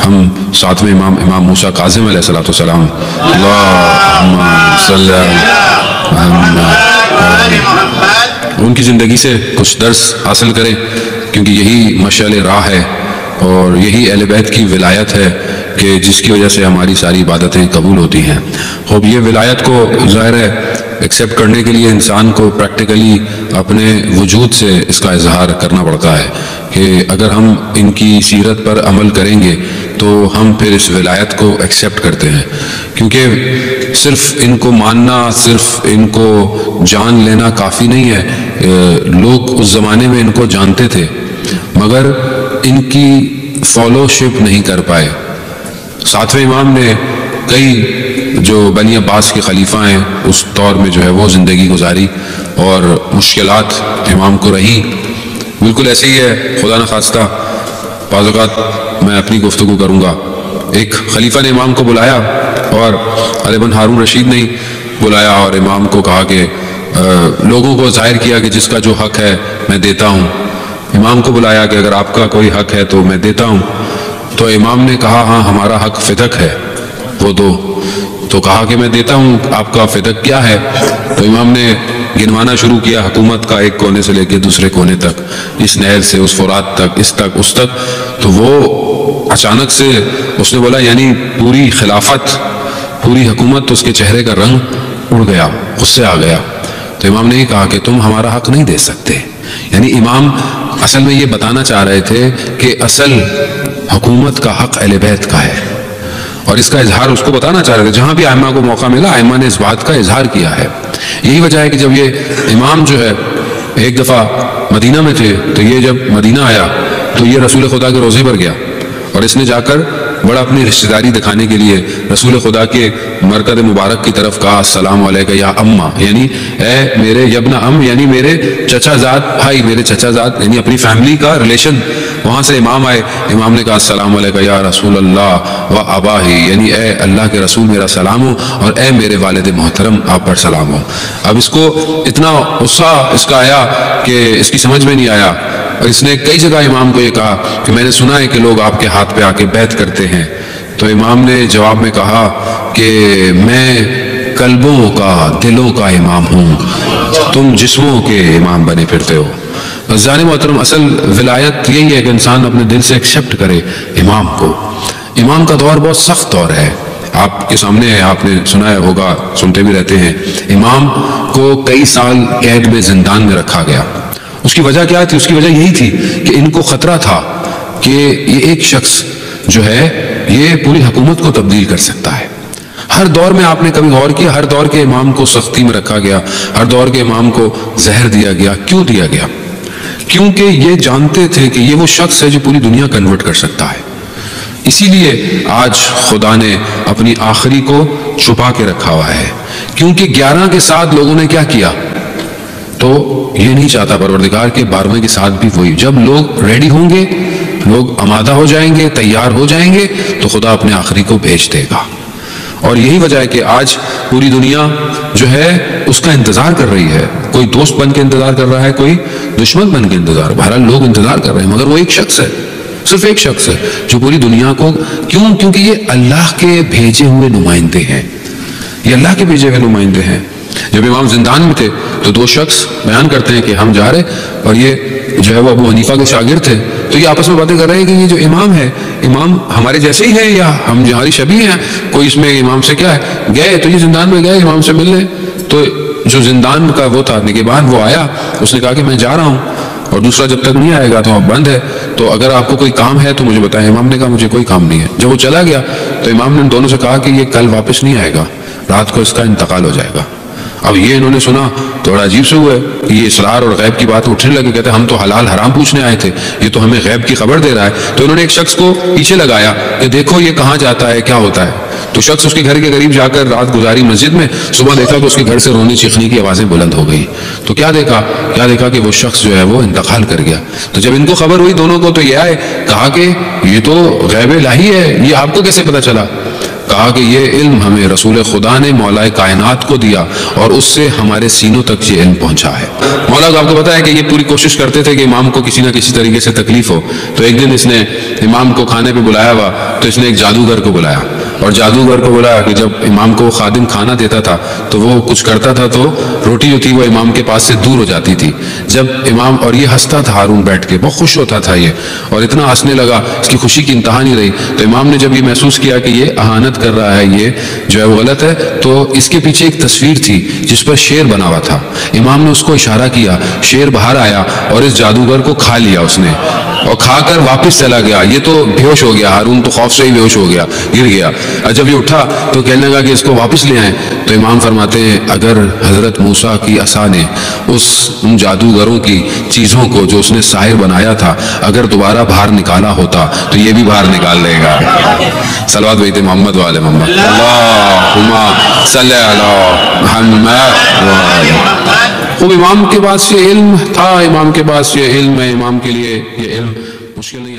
ہم ساتویں امام موسیٰ کاظم علیہ السلام اللہم صلی ان کی زندگی سے کچھ درس حاصل کریں، کیونکہ یہی مشعل راہ ہے اور یہی اہل بیت کی ولایت ہے کہ جس کی وجہ سے ہماری ساری عبادتیں قبول ہوتی ہیں۔ خوب یہ ولایت کو ظاہر ہے ایکسیپٹ کرنے کے لیے انسان کو پریکٹیکلی اپنے وجود سے اس کا اظہار کرنا پڑتا ہے کہ اگر ہم ان کی سیرت پر عمل کریں گے تو ہم پھر اس ولایت کو ایکسیپٹ کرتے ہیں، کیونکہ صرف ان کو ماننا، صرف ان کو جان لینا کافی نہیں ہے۔ لوگ اس زمانے میں ان کو جانتے تھے مگر ان کی فالو شپ نہیں کر پائے۔ ساتویں امام نے کئی جو بنی عباس کے خلیفہ ہیں اس دور میں جو ہے وہ زندگی گزاری اور مشکلات امام کو رہی۔ بالکل ایسے ہی ہے، خدا نخواستہ بعض اوقات میں اپنی گفتگو کروں گا، ایک خلیفہ نے امام کو بلایا اور علی بن ہارون رشید نے بلایا اور امام کو کہا کہ لوگوں کو ظاہر کیا کہ جس کا جو حق ہے میں دیتا ہوں۔ امام کو بلایا کہ اگر آپ کا کوئی حق ہے تو میں دیتا ہوں، تو امام نے کہا ہاں ہمارا حق فدق ہے، وہ دو۔ تو کہا کہ میں دیتا ہوں، آپ کا فدق کیا ہے؟ تو امام نے گنوانا شروع کیا حکومت کا، ایک کونے سے لے کے دوسرے کونے تک، اس نہر سے اس فرات تک، اس تک اس تک۔ تو وہ اچانک سے اس نے بولا یعنی پوری خلافت، پوری حکومت، تو اس کے چہرے کا رنگ اڑ گیا، غصے آ گیا۔ تو امام نے یہ کہا کہ تم ہمارا حق نہیں دے سکتے۔ یعنی امام اصل میں یہ بتانا چاہ رہے تھے کہ اصل حکومت کا حق اہل بیت کا ہے، اور اس کا اظہار اس کو بتانا چاہ رہے تھے۔ جہاں بھی ائمہ کو موقع ملا ائمہ نے اس بات کا اظہار کیا ہے۔ یہی وجہ ہے کہ جب یہ امام جو ہے ایک دفعہ مدینہ میں تھے، تو یہ جب مدینہ آیا تو یہ رسول خدا کے روزے پر گیا، اور اس نے جا کر بڑا اپنی رشتہ داری دکھانے کے لیے رسول خدا کے مرکز مبارک کی طرف کہا السلام علیکہ یا اماں، یعنی اے میرے یبن ام، یعنی میرے چچا زاد بھائی، میرے چچا زاد، یعنی اپنی فیملی کا ریلیشن۔ وہاں سے امام آئے، امام نے کہا السلام علیکہ یا رسول اللہ و اباہی، یعنی اے اللہ کے رسول میرا سلام ہو، اور اے میرے والد محترم آپ پر سلام ہو۔ اب اس کو اتنا غصہ اس کا آیا کہ اس کی سمجھ میں نہیں آیا، اور اس نے کئی جگہ امام کو یہ کہا کہ میں نے سنا ہے کہ لوگ آپ کے ہاتھ پہ آ کے بیعت کرتے ہیں۔ تو امام نے جواب میں کہا کہ میں قلبوں کا، دلوں کا امام ہوں، تم جسموں کے امام بنے پھرتے ہو۔ عزیزان محترم، اصل ولایت یہی ہے کہ انسان اپنے دل سے ایکسیپٹ کرے امام کو۔ امام کا دور بہت سخت دور ہے، آپ کے سامنے ہے، آپ نے سنا ہے ہوگا، سنتے بھی رہتے ہیں۔ امام کو کئی سال قید میں، زندان میں رکھا گیا۔ اس کی وجہ کیا تھی؟ اس کی وجہ یہی تھی کہ ان کو خطرہ تھا کہ یہ ایک شخص جو ہے یہ پوری حکومت کو تبدیل کر سکتا ہے۔ ہر دور میں آپ نے کبھی غور کیا، ہر دور کے امام کو سختی میں رکھا گیا، ہر دور کے امام کو زہر دیا گیا۔ کیوں دیا گیا؟ کیونکہ یہ جانتے تھے کہ یہ وہ شخص ہے جو پوری دنیا کنورٹ کر سکتا ہے۔ اسی لیے آج خدا نے اپنی آخری کو چھپا کے رکھا ہوا ہے، کیونکہ 11 کے ساتھ لوگوں نے کیا کیا؟ تو یہ نہیں چاہتا پروردگار کے 12ویں کے ساتھ بھی وہی، جب لوگ ریڈی ہوں گے، لوگ آمادہ ہو جائیں گے، تیار ہو جائیں گے، تو خدا اپنے آخری کو بھیج دے گا۔ اور یہی وجہ ہے کہ آج پوری دنیا جو ہے اس کا انتظار کر رہی ہے، کوئی دوست بن کے انتظار کر رہا ہے، کوئی دشمن بن کے انتظار، بہرحال لوگ انتظار کر رہے ہیں، مگر وہ ایک شخص ہے، صرف ایک شخص ہے جو پوری دنیا کو، کیونکہ یہ اللہ کے بھیجے ہوئے نمائندے ہیں، یہ اللہ کے بھیجے ہوئے نمائندے ہیں۔ جب امام زندان میں تھے تو دو شخص بیان کرتے ہیں کہ ہم جا رہے، اور یہ جو ہے وہ ابو حنیفہ کے شاگرد تھے، تو یہ آپس میں باتیں کر رہے ہیں کہ یہ جو امام ہے، امام ہمارے جیسے ہی ہے یا ہم ہماری شبیہ ہیں، کوئی اس میں امام سے کیا ہے؟ گئے تو یہ زندان میں گئے امام سے ملنے، تو جو زندان کا وہ تھا نگہبان، وہ آیا، اس نے کہا کہ میں جا رہا ہوں، اور دوسرا جب تک نہیں آئے گا تو اب بند ہے، تو اگر آپ کو کوئی کام ہے تو مجھے بتائیں۔ امام نے کہا مجھے کوئی کام نہیں ہے۔ جب وہ چلا گیا تو امام نے دونوں سے کہا کہ یہ کل واپس نہیں آئے گا، رات کو اس کا انتقال ہو جائے گا۔ اب یہ انہوں نے سنا تو بڑا عجیب سے ہوا ہے کہ یہ اسرار اور غیب کی بات اٹھنے لگے، کہتے ہیں ہم تو حلال حرام پوچھنے آئے تھے، یہ تو ہمیں غیب کی خبر دے رہا ہے۔ تو انہوں نے ایک شخص کو پیچھے لگایا کہ دیکھو یہ کہاں جاتا ہے، کیا ہوتا ہے۔ تو شخص اس کے گھر کے قریب جا کر رات گزاری مسجد میں، صبح دیکھا کہ اس کے گھر سے رونے چیخنے کی آوازیں بلند ہو گئی۔ تو کیا دیکھا کہ وہ شخص جو ہے وہ انتقال کر گیا۔ تو جب ان کو خبر ہوئی دونوں کو، تو یہ آئے، کہا کہ یہ تو غیب الہی ہے، یہ آپ کو کیسے پتا چلا؟ کہا کہ یہ علم ہمیں رسول خدا نے مولا کائنات کو دیا اور اس سے ہمارے سینوں تک یہ علم پہنچا ہے۔ مولا کو آپ کو پتا ہے کہ یہ پوری کوشش کرتے تھے کہ امام کو کسی نہ کسی طریقے سے تکلیف ہو، تو ایک دن اس نے امام کو کھانے پہ بلایا ہوا تو اس نے ایک جادوگر کو بلایا، اور جادوگر کو بلایا کہ جب امام کو خادم کھانا دیتا تھا تو وہ کچھ کرتا تھا تو روٹی جو تھی وہ امام کے پاس سے دور ہو جاتی تھی۔ جب امام، اور یہ ہنستا تھا ہارون بیٹھ کے، بہت خوش ہوتا تھا یہ، اور اتنا ہنسنے لگا اس کی خوشی کی انتہا نہیں رہی، تو امام نے جب یہ محسوس کیا کہ یہ اہانت کر رہا ہے، یہ جو ہے وہ غلط ہے، تو اس کے پیچھے ایک تصویر تھی جس پر شیر بنا ہوا تھا۔ امام نے اس کو اشارہ کیا، شیر باہر آیا اور اس جادوگر کو کھا لیا اس نے، اور کھا کر واپس چلا گیا۔ یہ تو بے ہوش ہو گیا، ہارون تو خوف سے ہی بے ہوش ہو گیا، گر گیا۔ اور جب یہ اٹھا تو کہنے لگا کہ اس کو واپس لے آئیں، تو امام فرماتے ہیں اگر حضرت موسیٰ کی عصا نے ان جادوگروں کی چیزوں کو جو اس نے ساحر بنایا تھا اگر دوبارہ باہر نکالا ہوتا تو یہ بھی باہر نکال لے گا۔ صلوات بیت محمد وآل محمد، اللہم صلی علی محمد۔ خوب امام کے پاس یہ علم تھا، امام کے پاس یہ علم ہے، امام کے لیے یہ علم مشکل نہیں ہے۔